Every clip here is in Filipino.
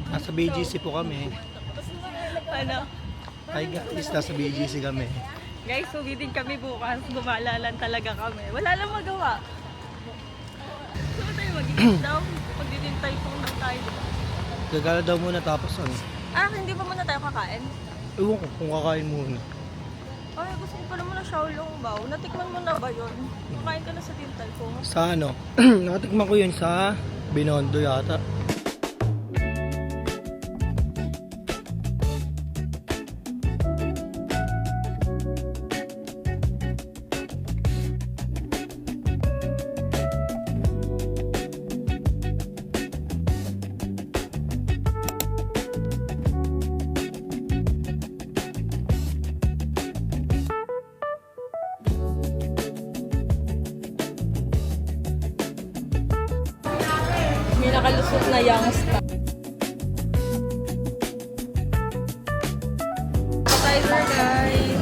Nasa BGC po kami. Ano? Hi guys, nasa BGC kami. Guys, sumitin kami bukas. Gumala lang talaga kami. Wala lang magawa. Saan tayo mag-iit daw? Magdidintay po lang tayo. Gagala daw muna tapos ano? Hindi pa muna tayo kakain? Ewan ko kung kakain muna. Ay, gusto ko pala muna Xiaolong Bao. Natikman mo na ba yun? Kakain ka na sa Tintay ko. Sa ano? Nakatikman ko yun sa Binondo yata. May nakalusot na youngster. Appetizer, guys.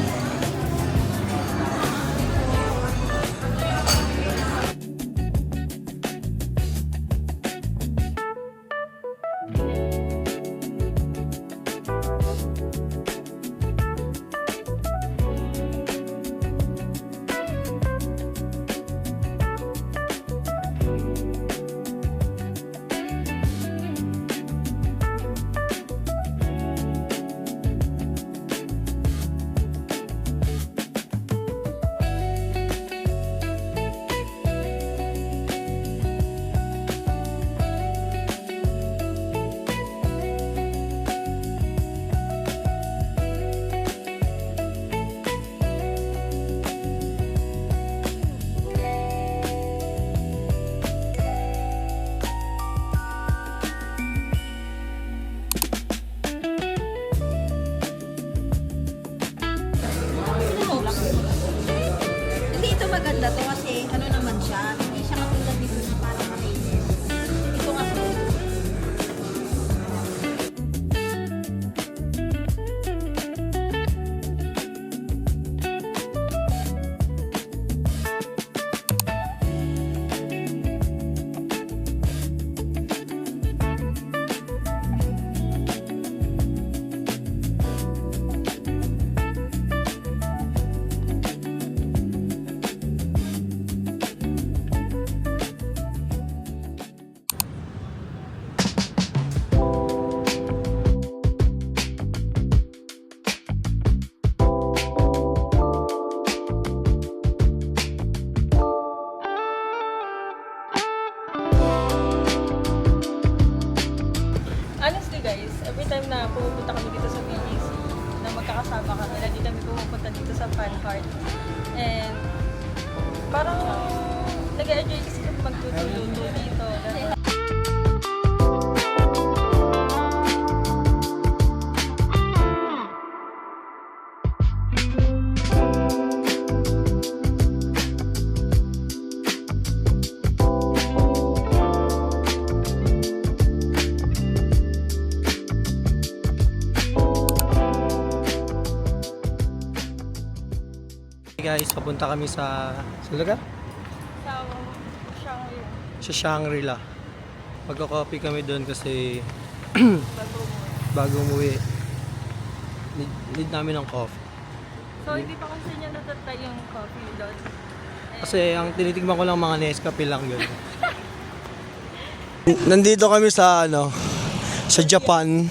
Hindi ito maganda to kasi ano naman siya, hindi siya katulad dito na parang malinis. Ito nga sa Honestly guys, every time na pumupunta kami dito sa BGC, na magkakasama kami, lagi kami pumupunta dito sa Fan Heart. And parang nag-enjoy kasi kami magtutuluto dito. Hey guys, papunta kami sa lugar? Sa Shangri. Sa Shangri-La. Magko-coffee kami doon kasi bago umuwi. Need namin ng coffee. So hindi pa kasi niya natatry yung coffee doon. Kasi ang tinitigman ko lang mga Nescafe lang yun. Nandito kami sa sa Japan.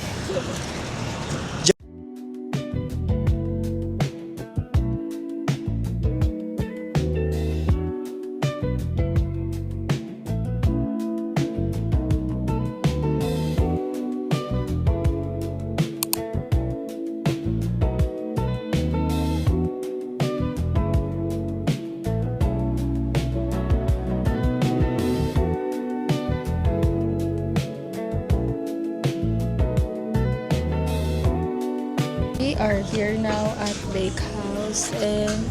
We are here now at Lake House and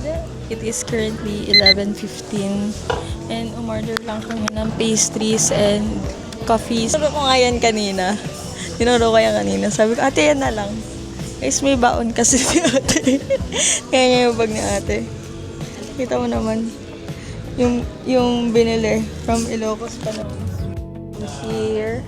it is currently 11:15 and umorder lang kami ng pastries and coffees. Tinuro ko nga yan kanina. Tinuro ko yan kanina. Sabi ko, ate yan na lang. Guys, may baon kasi si ate. Kaya niya yung bag ni ate. Kita mo naman. Yung binili from Ilocos pa naman. Here,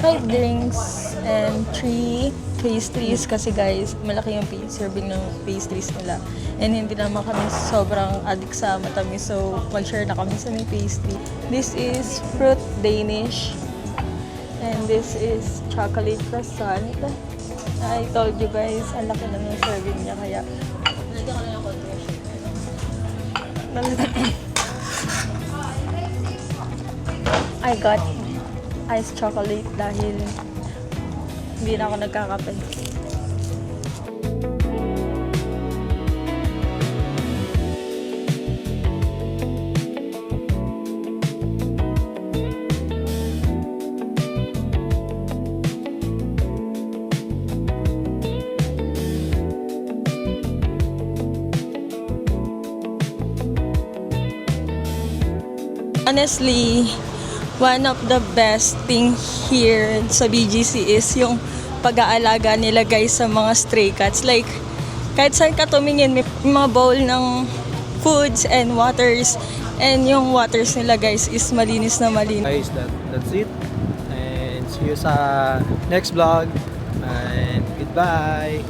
5 drinks and 3 pastries kasi guys, malaki yung serving ng pastries nila. And hindi naman kami sobrang addict sa matamis, so mag-share na kami sa may pastry. This is fruit Danish. And this is chocolate croissant. I told you guys, ang laki na ng serving niya, kaya nalagyan ko lang yung konti. I got iced chocolate dahil hindi na ako nagkakape. Honestly, one of the best thing here sa BGC is yung pag-aalaga nila guys sa mga stray cats. Like, kahit saan ka tumingin, may mga bowl ng foods and waters. And yung waters nila guys is malinis na malinis. Guys, that's it. And see you sa next vlog. And goodbye.